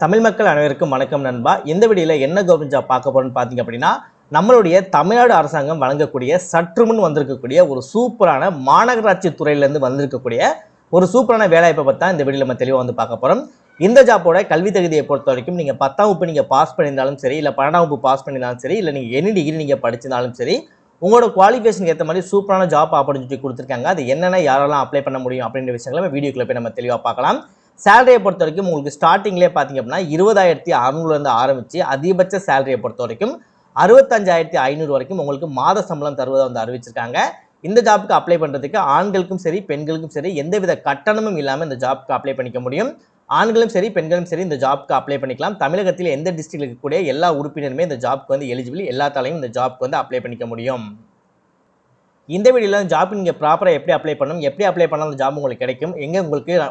தமிழ் மக்கள் அனைவருக்கும் வணக்கம் நண்பா. இந்த வீடியோவில் என்ன கவர்மெண்ட் ஜாப் பார்க்க போறோம்னு பார்த்தீங்க அப்படின்னா, நம்மளுடைய தமிழ்நாடு அரசாங்கம் வழங்கக்கூடிய சற்று முன் வந்திருக்கக்கூடிய ஒரு சூப்பரான மாநகராட்சி துறையிலேருந்து வந்திருக்கக்கூடிய ஒரு சூப்பரான வேலைவாய்ப்பை பற்றி தான் இந்த வீடியோவில் நம்ம தெளிவாக வந்து பார்க்க போகிறோம். இந்த ஜாப்போட கல்வி தகுதியை பொறுத்த வரைக்கும் நீங்கள் 10ஆம் வகுப்பு நீங்கள் பாஸ் பண்ணியிருந்தாலும் சரி, இல்லை 12ஆம் வகுப்பு பாஸ் பண்ணியிருந்தாலும் சரி, இல்லை நீங்கள் எனி டிகிரி நீங்கள் படிச்சிருந்தாலும் சரி, உங்களோட குவாலிஃபிகேஷனுக்கு ஏற்ற மாதிரி சூப்பரான ஜாப் ஆப்பர்ச்சுனிட்டி கொடுத்துருக்காங்க. அது என்னென்ன யாரெல்லாம் அப்ளை பண்ண முடியும் அப்படின்ற விஷயங்களை நம்ம வீடியோக்குள்ள போய் நம்ம தெளிவாக பார்க்கலாம். சேலரியை பொறுத்த வரைக்கும் உங்களுக்கு ஸ்டார்டிங்லேயே பார்த்தீங்க அப்படின்னா 20,600 ஆரம்பித்து அதிகபட்ச சேலரியை பொறுத்த வரைக்கும் 65,500 வரைக்கும் உங்களுக்கு மாத சம்பளம் தருவதை வந்து அறிவிச்சிருக்காங்க. இந்த ஜாப்புக்கு அப்ளை பண்ணுறதுக்கு ஆண்களுக்கும் சரி பெண்களுக்கும் சரி எந்தவித கட்டணமும் இல்லாமல் இந்த ஜாப்புக்கு அப்ளை பண்ணிக்க முடியும். ஆண்களும் சரி பெண்களும் சரி இந்த ஜாப்புக்கு அப்ளை பண்ணிக்கலாம். தமிழகத்தில் எந்த டிஸ்ட்ரிக்டில் இருக்கக்கூடிய எல்லா உறுப்பினருமே இந்த ஜாப்புக்கு வந்து எலிஜிபிள், எல்லாத்தாலையும் இந்த ஜாப்புக்கு வந்து அப்ளை பண்ணிக்க முடியும். இந்த வீடியோவில் ஜாப் நீங்கள் ப்ராப்பராக எப்படி அப்ளை பண்ணணும், எப்படி அப்ளை பண்ணால் அந்த ஜாப் உங்களுக்கு கிடைக்கும், எங்கே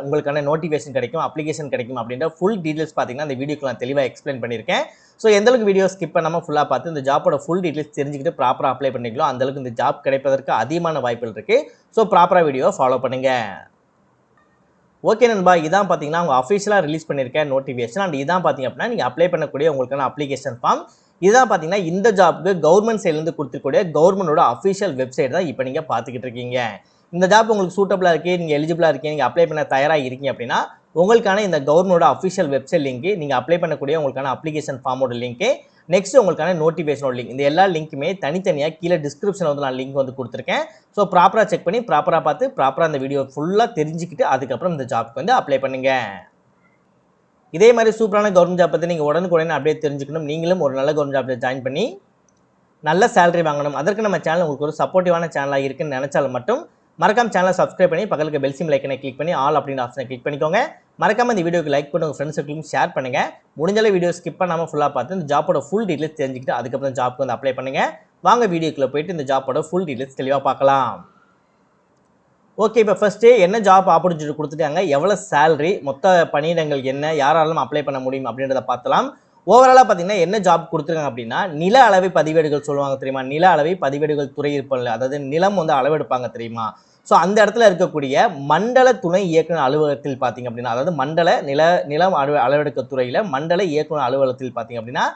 உங்களுக்கான நோட்டிஃபிகேஷன் கிடைக்கும், அப்ளிகேஷன் கிடைக்கும் அப்படின்ற ஃபுல் டீட்டெயில்ஸ் பார்த்தீங்கன்னா இந்த வீடியோக்கு நான் தெளிவாக எக்ஸ்பிளைன் பண்ணியிருக்கேன். ஸோ எந்தளவுக்கு வீடியோ ஸ்கிப் பண்ணாமல் ஃபுல்லாக பார்த்து இந்த ஜாப்போட ஃபுல் டீட்டெயில்ஸ் தெரிஞ்சுக்கிட்டு ப்ராப்பராக அப்ளை பண்ணிக்கலாம், அந்தளவுக்கு இந்த ஜாப் கிடைப்பதற்கு அதிகமான வாய்ப்புகள் இருக்குது. ஸோ ப்ராப்பராக வீடியோவை ஃபாலோ பண்ணுங்கள். ஓகே நண்பா, இதான் பார்த்தீங்கன்னா அவங்க அஃபிஷியலாக ரிலீஸ் பண்ணியிருக்க நோட்டிஃபிகேஷன். அண்ட் இதான் பார்த்தீங்க அப்படின்னா நீங்கள் அப்ளை பண்ணக்கூடிய உங்களுக்கான அப்ளிகேஷன் ஃபார்ம். இதான் பார்த்தீங்கன்னா இந்த ஜாப்புக்கு கவர்மெண்ட் சைட்லேருந்து கொடுத்துக்கூடிய கவர்மெண்டோட அஃபிஷியல் வெப்சைட் தான் இப்போ நீங்கள் பார்த்துக்கிட்டு இருக்கீங்க. இந்த ஜாப் உங்களுக்கு சூட்டபிளாக இருக்குது, நீங்கள் எலிஜிபிளாக இருக்கீங்க, நீங்கள் அப்ளை பண்ண தயாராக இருக்கீங்க அப்படின்னா உங்களுக்கான இந்த கவர்மெண்டோட அஃபிஷியல் வெப்சைட் லிங்க், நீங்கள் அப்ளை பண்ணக்கூடிய உங்களுக்கான அப்ளிகேஷன் ஃபார்மோட லிங்க்கு, நெக்ஸ்ட் உங்களுக்கான நோட்டிஃபிகேஷனோட லிங்க், இந்த எல்லா லிங்க்குமே தனித்தனியாக கீழே டிஸ்கிரிப்ஷனில் வந்து நான் லிங்க் வந்து கொடுத்துருக்கேன். ஸோ ப்ராப்பராக செக் பண்ணி ப்ராப்பராக பார்த்து ப்ராப்பராக இந்த வீடியோ ஃபுல்லாக தெரிஞ்சுக்கிட்டு அதுக்கப்புறம் இந்த ஜாப்புக்கு வந்து அப்ளை பண்ணுங்கள். இதே மாதிரி சூப்பரான கவர்மெண்ட் ஜாப் பற்றி நீங்கள் உடனுக்குடனே அப்படியே தெரிஞ்சுக்கணும், நீங்களும் ஒரு நல்ல கவர்மெண்ட் ஜாப்பில் ஜாயின் பண்ணி நல்ல சேலரி வாங்கணும், அதற்கு நம்ம சேனல் உங்களுக்கு ஒரு சப்போர்ட்டிவான சேனலாக இருக்குன்னு நினச்சாலும் மட்டும் மறக்காம சேனலை சப்ஸ்கிரைப் பண்ணி பக்கத்துக்கு பெல் சிம் லைக்கனை கிளிக் பண்ணி ஆல் அப்படின்ற ஆப்ஷனை கிளிக் பண்ணிக்கோங்க. மறக்காம இந்த வீடியோக்கு லைக் பண்ணி உங்கள் ஃப்ரெண்ட்ஸுக்கும் ஷேர் பண்ணுங்கள். முடிஞ்சாலும் வீடியோ ஸ்கிப் பண்ணாமல் ஃபுல்லாக பார்த்து இந்த ஜாப்போட ஃபுல் டீட்டெயில்ஸ் தெரிஞ்சுக்கிட்டு அதுக்கப்புறம் ஜாப்புக்கு வந்து அப்ளை பண்ணுங்கள். வாங்க வீடியோக்குள்ளே போயிட்டு இந்த ஜாப்போட ஃபுல் டீட்டெயில்ஸ் தெளிவாக பார்க்கலாம். ஓகே, இப்போ ஃபஸ்ட்டு என்ன ஜாப் ஆப்பர்ச்சுனிட்டி கொடுத்துட்டாங்க, எவ்வளோ சேலரி, மொத்த பணியிடங்கள் என்ன, யாராலும் அப்ளை பண்ண முடியும் அப்படின்றத பார்த்தலாம். ஓவராலாக பார்த்தீங்கன்னா என்ன ஜாப் கொடுத்துருக்காங்க அப்படின்னா நில அளவை பதிவேடுகள் சொல்லுவாங்க தெரியுமா, நில அளவை பதிவேடுகள் துறை இருப்பதில்ல, அதாவது நிலம் வந்து அளவெடுப்பாங்க தெரியுமா. ஸோ அந்த இடத்துல இருக்கக்கூடிய மண்டல துணை இயக்குனர் அலுவலகத்தில் பார்த்தீங்க அப்படின்னா, அதாவது மண்டல நிலம் அளவெடுக்க துறையில் மண்டல இயக்குனர் அலுவலகத்தில் பார்த்தீங்க அப்படின்னா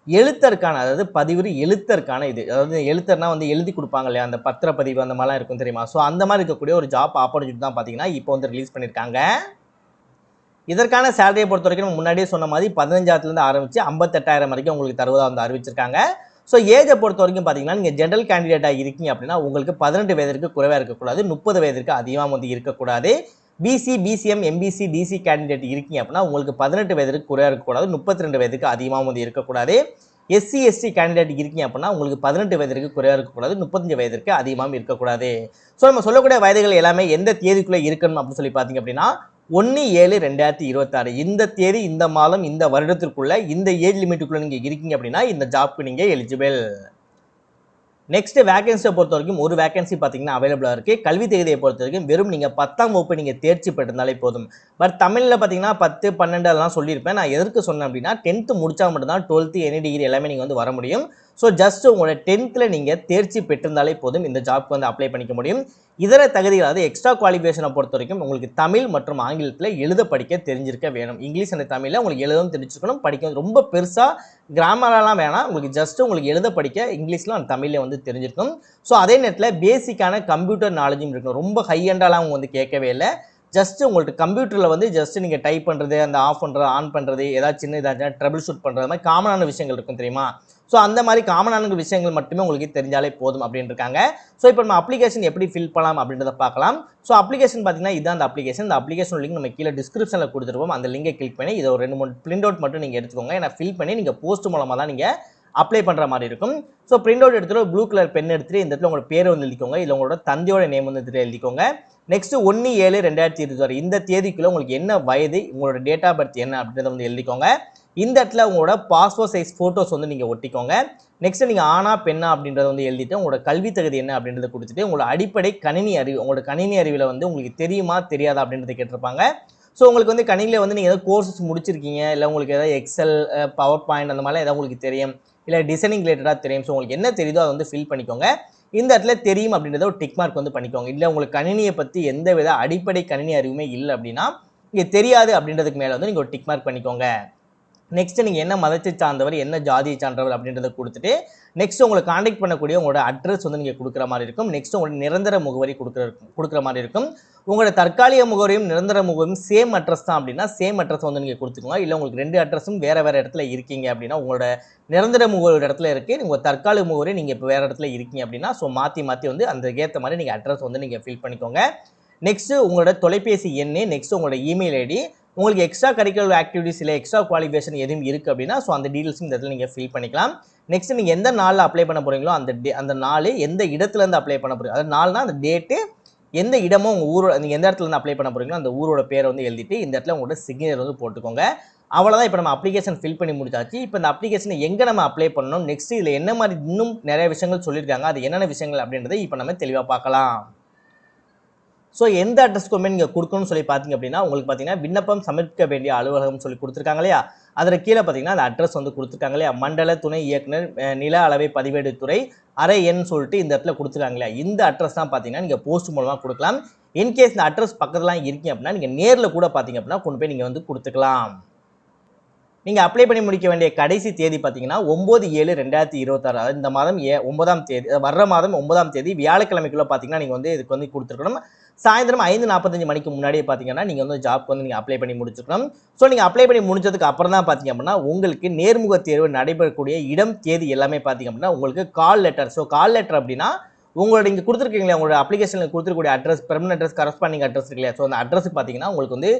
எழுத்தருக்கான, அதாவது பதிவு எழுத்தருக்கான இது, அதாவது எழுத்தர்னா வந்து எழுதி கொடுப்பாங்க இல்லையா, அந்த பத்திரப்பதிவு அந்த மாதிரிலாம் இருக்கும் தெரியுமா. ஸோ அந்த மாதிரி இருக்கக்கூடிய ஒரு ஜாப் ஆப்பர்ச்சுனிட்டி தான் பார்த்தீங்கன்னா இப்போ வந்து ரிலீஸ் பண்ணியிருக்காங்க. இதற்கான சேலரியை பொறுத்த வரைக்கும் முன்னாடியே சொன்ன மாதிரி 15,000 ஆரம்பித்து 58,000 வரைக்கும் உங்களுக்கு தருவதாக வந்து அறிவிச்சிருக்காங்க. ஸோ ஏஜை பொறுத்த வரைக்கும் பார்த்தீங்கன்னா நீங்கள் ஜென்ரல் கேண்டிடேட்டாக இருக்கீங்க அப்படின்னா உங்களுக்கு 18 வயதிற்கு குறைவாக இருக்கக்கூடாது, 30 வயதிற்கு அதிகமாக வந்து இருக்கக்கூடாது. BC, BCM, MBC, DC candidate இருக்கீங்க அப்படின்னா உங்களுக்கு 18 வயதுக்கு குறையாக இருக்கக்கூடாது, 32 வயதுக்கு அதிகமாக வந்து இருக்கக்கூடாது. எஸ்சி, எஸ்டி கேண்டிடேட் இருக்கீங்க அப்படின்னா உங்களுக்கு 18 வயதிற்கு குறையாக இருக்கக்கூடாது, 35 வயதிற்கு அதிகமாக இருக்கக்கூடாது. ஸோ நம்ம சொல்லக்கூடிய வயதுகள் எல்லாமே எந்த தேதிக்குள்ளே இருக்கணும் அப்படின்னு சொல்லி பார்த்தீங்க அப்படின்னா 1/7/2026 இந்த தேதி, இந்த மாதம், இந்த வருடத்திற்குள்ள இந்த ஏஜ் லிமிட்டுக்குள்ளே நீங்கள் இருக்கீங்க அப்படின்னா இந்த ஜாப்க்கு நீங்கள் எலிஜிபிள். நெக்ஸ்ட் வேகன்சியை பொறுத்த வரைக்கும் ஒரு வேகன்சி பார்த்தீங்கன்னா அவைலபிளாக இருக்குது. கல்வி தகுதியை பொறுத்த வரைக்கும் வெறும் நீங்கள் 10ஆம் வகுப்பு நீங்கள் தேர்ச்சி பெற்றிருந்தாலே போதும். பட் தமிழில் பார்த்தீங்கன்னா 10, 12 அதெல்லாம் சொல்லியிருப்பேன். நான் எதற்கு சொன்னேன் அப்படின்னா 10th முடித்தா மட்டும்தான் 12th எனி டிகிரி எல்லாமே நீங்கள் வந்து வர முடியும். ஸோ ஜஸ்ட் உங்களோட 10th நீங்கள் தேர்ச்சி பெற்றிருந்தாலே போதும் இந்த ஜாப்க்கு வந்து அப்ளை பண்ணிக்க முடியும். இதர தகுதிகள், அதாவது எக்ஸ்ட்ரா குவாலிஃபிகேஷனை பொறுத்த வரைக்கும் உங்களுக்கு தமிழ் மற்றும் ஆங்கிலத்தில் எழுத படிக்க தெரிஞ்சிருக்க வேணும். இங்கிலீஷ் அண்ட் தமிழில் உங்களுக்கு எழுதவும் தெரிஞ்சிருக்கணும், படிக்க ரொம்ப பெருசாக கிராமரெலாம் வேணாம், உங்களுக்கு ஜஸ்ட் உங்களுக்கு எழுத படிக்க இங்கிலீஷில் அண்ட் தமிழில் வந்து தெரிஞ்சிருக்கும். ஸோ அதே நேரத்தில் பேசிக்கான கம்ப்யூட்டர் நாலேஜும் இருக்கணும். ரொம்ப ஹை எண்டாலாம் அவங்க வந்து கேட்கவே இல்லை. ஜஸ்ட் உங்கள்கிட்ட கம்ப்யூட்டரில் வந்து ஜஸ்ட் நீங்கள் டைப் பண்ணுறது, அந்த ஆஃப் பண்ணுறது, ஆன் பண்ணுறது, ஏதாச்சும் சின்ன ஏதாச்சும் ட்ரபிள் ஷூட் பண்ணுறது மாதிரி காமனான விஷயங்கள் இருக்கும் தெரியுமா. ஸோ அந்த மாதிரி காமனான விஷயங்கள் மட்டுமே உங்களுக்கு தெரிஞ்சாலே போதும் அப்படின்னு இருக்காங்க. ஸோ இப்போ நம்ம அப்ளிகேஷன் எப்படி ஃபில் பண்ணலாம் அப்படின்றத பார்க்கலாம். ஸோ அப்ளிகேஷன் பார்த்தீங்கன்னா இதான் அந்த அப்ளிகேஷன். இந்த அப்ளிகேஷன் லிங்க் நம்ம கீழே டிஸ்கிரிப்ஷனில் கொடுத்துருப்போம். அந்த லிங்கை கிளிக் பண்ணி இதை ஒரு 2-3 பிரிண்ட் அவுட் மட்டும் நீங்கள் எடுத்துக்கோங்க. ஏன்னா ஃபில் பண்ணி நீங்கள் போஸ்ட் மூலமாக தான் நீங்கள் அப்ளை பண்ணுற மாதிரி இருக்கும். ஸோ பிரிண்ட் அவுட் எடுத்துகிட்டு ப்ளூ கலர் பென் எடுத்துகிட்டு இந்த இடத்துல உங்களோட பேரை வந்து எழுதிக்கோங்க, இல்லை உங்களோட தந்தையோட நேம் வந்து இதில் எழுதிக்கோங்க. நெக்ஸ்ட் 1/7/2026 இந்த தேதிக்குள்ளே உங்களுக்கு என்ன வயது, உங்களோட டேட் ஆஃப் பர்த் என்ன அப்படின்றத வந்து எழுதிக்கோங்க. இந்த இடத்துல உங்களோட பாஸ்போர்ட் சைஸ் ஃபோட்டோஸ் வந்து நீங்கள் ஒட்டிக்கோங்க. நெக்ஸ்ட் நீங்கள் ஆனா பெண்ணா அப்படின்றத வந்து எழுதிட்டு உங்களோட கல்வி தகுதி என்ன அப்படின்றத கொடுத்துட்டு உங்களோட அடிப்படை கணினி அறிவு, உங்களோட கணினி அறிவில் வந்து உங்களுக்கு தெரியுமா தெரியாதா அப்படின்றத கேட்டிருப்பாங்க. ஸோ உங்களுக்கு வந்து கணினியில் வந்து நீங்கள் ஏதாவது கோர்சஸ் முடிச்சிருக்கீங்க, இல்லை உங்களுக்கு ஏதாவது எக்ஸல், பவர் பாயிண்ட் அந்த மாதிரிலாம் ஏதாவது உங்களுக்கு தெரியும், இல்லை டிசைனிங் ரிலேட்டடாக தெரியும். ஸோ உங்களுக்கு என்ன தெரியுதோ அதை வந்து ஃபில் பண்ணிக்கோங்க. இந்த இடத்துல தெரியும் அப்படின்றத ஒரு டிக் மார்க் வந்து பண்ணிக்கோங்க. இல்லை உங்களுக்கு கணினியை பற்றி எந்த வித அடிப்படை கணினி அறிவுமே இல்லை அப்படின்னா இங்கே தெரியாது அப்படின்றதுக்கு மேலே வந்து நீங்கள் ஒரு டிக் மார்க் பண்ணிக்கோங்க. நெக்ஸ்ட் நீங்கள் என்ன மதத்தை சார்ந்தவர், என்ன ஜாதியை சார்ந்தவர் அப்படின்றத கொடுத்துட்டு நெக்ஸ்ட் உங்களை காண்டாக்ட் பண்ணக்கூடிய உங்களோட அட்ரஸ் வந்து நீங்கள் கொடுக்குற மாதிரி இருக்கும். நெக்ஸ்ட் உங்களோட நிரந்தர முகவரி கொடுக்குற மாதிரி இருக்கும். உங்களோட தற்காலிக முகவரியும் நிரந்தர முகவரியும் சேம் அட்ரஸ் தான் அப்படின்னா சேம் அட்ரஸ் வந்து நீங்கள் கொடுத்துக்கோங்க. இல்லை உங்களுக்கு 2 அட்ரஸும் வேறு வேறு இடத்துல இருக்கீங்க அப்படின்னா உங்களோட நிரந்தர முகவரி இடத்துல இருக்குது, உங்கள் தற்காலிக முகவரி நீங்கள் இப்போ வேறு இடத்துல இருக்கீங்க அப்படின்னா ஸோ மாற்றி வந்து அந்த ஏற்ற மாதிரி நீங்கள் அட்ரஸ் வந்து நீங்கள் ஃபில் பண்ணிக்கோங்க. நெக்ஸ்ட் உங்களோட தொலைபேசி எண்ணு, நெக்ஸ்ட் உங்களோட இமெயில் ஐடி, உங்களுக்கு எக்ஸ்ட்ரா கரிக்குலர் ஆக்டிவிட்டிஸ் இல்லை எக்ஸ்ட்ரா குவாலிஃபிகேஷன் எதுவும் இருக்குது அப்படின்னா ஸோ அந்த டீட்டெயில்ஸும் இந்த இடத்துல நீங்கள் ஃபில் பண்ணிக்கலாம். நெக்ஸ்ட் நீங்கள் எந்த நாளில் அப்ளை பண்ண போகிறீங்களோ அந்த நாள் எந்த இடத்துலேருந்து அப்ளை பண்ண போகிறீங்க, அது நாள்னா அந்த டேட்டு, எந்த இடமோ உங்கள் ஊரோட நீங்கள் எந்த இடத்துலேருந்து அப்ளை பண்ண போகிறீங்களோ அந்த ஊரோட பேரை வந்து எழுதிட்டு இந்த இடத்துல உங்களோட சிக்னேச்சர் வந்து போட்டுக்கோங்க. அவ்வளோதான். இப்போ நம்ம அப்ளிகேஷன் ஃபில் பண்ணி முடிச்சாச்சு. இப்போ இந்த அப்ளிகேஷனை எங்கே நம்ம அப்ளை பண்ணணும், நெக்ஸ்ட் இதில் என்ன மாதிரி இன்னும் நிறைய விஷயங்கள் சொல்லியிருக்காங்க, அது என்னென்ன விஷயங்கள் அப்படின்றத இப்போ நம்ம தெளிவாக பார்க்கலாம். ஸோ எந்த அட்ரஸ்க்குமே நீங்கள் கொடுக்கணும்னு சொல்லி பார்த்தீங்க அப்படின்னா உங்களுக்கு பார்த்தீங்கன்னா விண்ணப்பம் சமர்ப்பிக்க வேண்டிய அலுவலகம் சொல்லி கொடுத்துருக்காங்க இல்லையா, அதில் கீழே பார்த்தீங்கன்னா அந்த அட்ரஸ் வந்து கொடுத்துருக்காங்க இல்லையா, மண்டல துணை இயக்குனர் நில அளவை பதிவேடு துறை அரை எண் சொல்லிட்டு இந்த இடத்துல கொடுத்துருக்காங்க இல்லையா, இந்த அட்ரஸ் தான் பார்த்தீங்கன்னா நீங்கள் போஸ்ட் மூலமாக கொடுக்கலாம். இன்கேஸ் இந்த அட்ரஸ் பக்கத்துலாம் இருக்கீங்க அப்படின்னா நீங்கள் நேரில் கூட பார்த்தீங்க அப்படின்னா கொண்டு போய் நீங்கள் வந்து கொடுத்துக்கலாம். நீங்கள் அப்ளை பண்ணி முடிக்க வேண்டிய கடைசி தேதி பார்த்தீங்கன்னா 9/7/2026, அதாவது இந்த மாதம் 9ஆம் தேதி, வர்ற மாதம் 9ஆம் தேதி வியாழக்கிழமைக்குள்ளே பார்த்தீங்கன்னா நீங்கள் வந்து இதுக்கு வந்து கொடுத்துருக்கணும். சாயந்தரம் 5:45 மணிக்கு முன்னாடியே பார்த்தீங்கன்னா நீங்கள் வந்து ஜாப்க்கு வந்து நீங்கள் அப்ளை பண்ணி முடிச்சுக்கணும். ஸோ நீங்கள் அப்ளை பண்ணி முடிச்சதுக்கு அப்புறம் தான் பார்த்தீங்க அப்படின்னா உங்களுக்கு நேர்முக தேர்வு நடைபெறக்கூடிய இடம் தேதி எல்லாமே பார்த்தீங்க அப்படின்னா உங்களுக்கு call letter. So call letter அப்படின்னா உங்களோட இங்கே கொடுத்துருக்கீங்களா உங்களோட அப்ளிகேஷனில் கொடுத்துருக்கூடிய address, permanent address, corresponding address இருக்கு இல்லையா, ஸோ அந்த அட்ரஸுக்கு பார்த்தீங்கன்னா உங்களுக்கு வந்து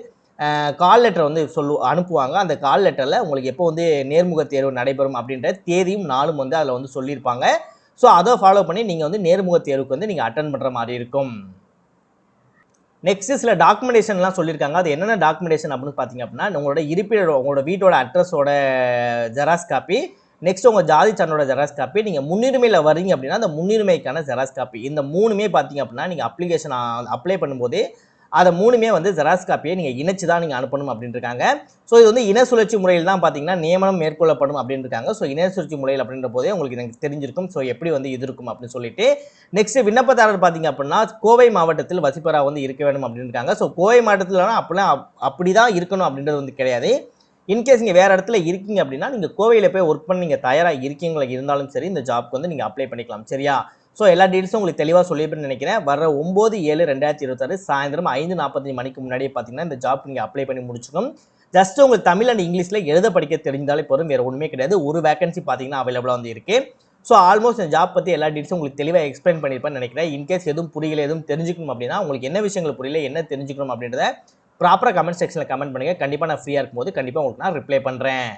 கால் லெட்டர் வந்து அனுப்புவாங்க. அந்த கால் லெட்டரில் உங்களுக்கு எப்போ வந்து நேர்முக தேர்வு நடைபெறும் அப்படின்ற தேதியும் நாளும் வந்து அதில் வந்து சொல்லியிருப்பாங்க. ஸோ அதை ஃபாலோ பண்ணி நீங்கள் வந்து நேர்முக தேர்வுக்கு வந்து நீங்கள் அட்டன் பண்ணுற மாதிரி இருக்கும். நெக்ஸ்ட் சில டாக்குமெண்டேஷன்லாம் சொல்லியிருக்காங்க. அது என்னென்ன டாக்குமெண்டேஷன் அப்படின்னு பார்த்தீங்க அப்படின்னா உங்களோட இருப்பிட, உங்களோட வீட்டோட அட்ரஸோட ஜெராக்ஸ் காப்பி, நெக்ஸ்ட் உங்கள் ஜாதி சான்றோட ஜெராக்ஸ் காப்பி, நீங்கள் முன்னுரிமையில் வரீங்க அப்படின்னா அந்த முன்னுரிமைக்கான ஜெராக்ஸ் காப்பி, இந்த 3மே பார்த்தீங்க அப்படின்னா நீங்கள் அப்ளிகேஷன் அப்ளை பண்ணும்போது அதை 3மே வந்து ஜெராக்ஸ் காப்பியை நீங்கள் இணைச்சு தான் நீங்கள் அனுப்பணும் அப்படின்னு இருக்காங்க. ஸோ இது வந்து இன சுழற்சி முறையில் தான் பார்த்தீங்கன்னா நியமனம் மேற்கொள்ளப்படும் அப்படின்னு இருக்காங்க. ஸோ இன சுழற்சி முறையில் அப்படின்ற போதே உங்களுக்கு எனக்கு தெரிஞ்சிருக்கும் ஸோ எப்படி வந்து இது இருக்கும் அப்படின்னு சொல்லிட்டு. நெக்ஸ்ட் விண்ணப்பதாரர் பார்த்தீங்க அப்படின்னா கோவை மாவட்டத்தில் வசிப்பராக வந்து இருக்க வேண்டும் அப்படின்னு இருக்காங்க. ஸோ கோவை மாவட்டத்தில் அப்படி தான் இருக்கணும் அப்படின்றது வந்து கிடையாது. இன்கேஸ் நீங்கள் வேறு இடத்துல இருக்கீங்க அப்படின்னா நீங்கள் கோவையில் போய் ஒர்க் பண்ணி நீங்கள் தயாராக இருக்கீங்களா இருந்தாலும் சரி இந்த ஜாப்க்கு வந்து நீங்கள் அப்ளை பண்ணிக்கலாம். சரியா? ஸோ எல்லா டீட்டெயில்ஸும் உங்களுக்கு தெளிவாக சொல்லியிருப்பேன்னு நினைக்கிறேன். வர 9/7/2026 சாயந்தரம் 5:45 மணிக்கு முன்னாடியே பார்த்தீங்கன்னா இந்த ஜாப் நீங்கள் அப்ளை பண்ணி முடிச்சுக்கணும். ஜஸ்ட் உங்களுக்கு தமிழ் அண்ட் இங்கிலீஷில் எழுத படிக்க தெரிஞ்சாலே போதும், வேறு ஒன்றுமே கிடையாது. ஒரு வேகன்சி பார்த்தீங்கன்னா அவைலபிளாக வந்து இருக்குது. ஸோ ஆல்மோஸ்ட் இந்த ஜாப் பற்றி எல்லா டீட்டெயில்ஸும் உங்களுக்கு தெளிவாக எக்ஸ்பிளைன் பண்ணியிருப்பேன்னு நினைக்கிறேன். இன்கேஸ் எதுவும் புரியல, எதுவும் தெரிஞ்சுக்கணும் அப்படின்னா உங்களுக்கு என்ன விஷயங்கள் புரியல, என்ன தெரிஞ்சுக்கணும் அப்படின்றத ப்ராப்பராக கமெண்ட் செக்ஷனில் கமெண்ட் பண்ணுங்கள். கண்டிப்பாக நான் ஃப்ரீயாக இருக்கும்போது கண்டிப்பாக உங்களுக்கு நான் ரிப்ளை பண்ணுறேன்.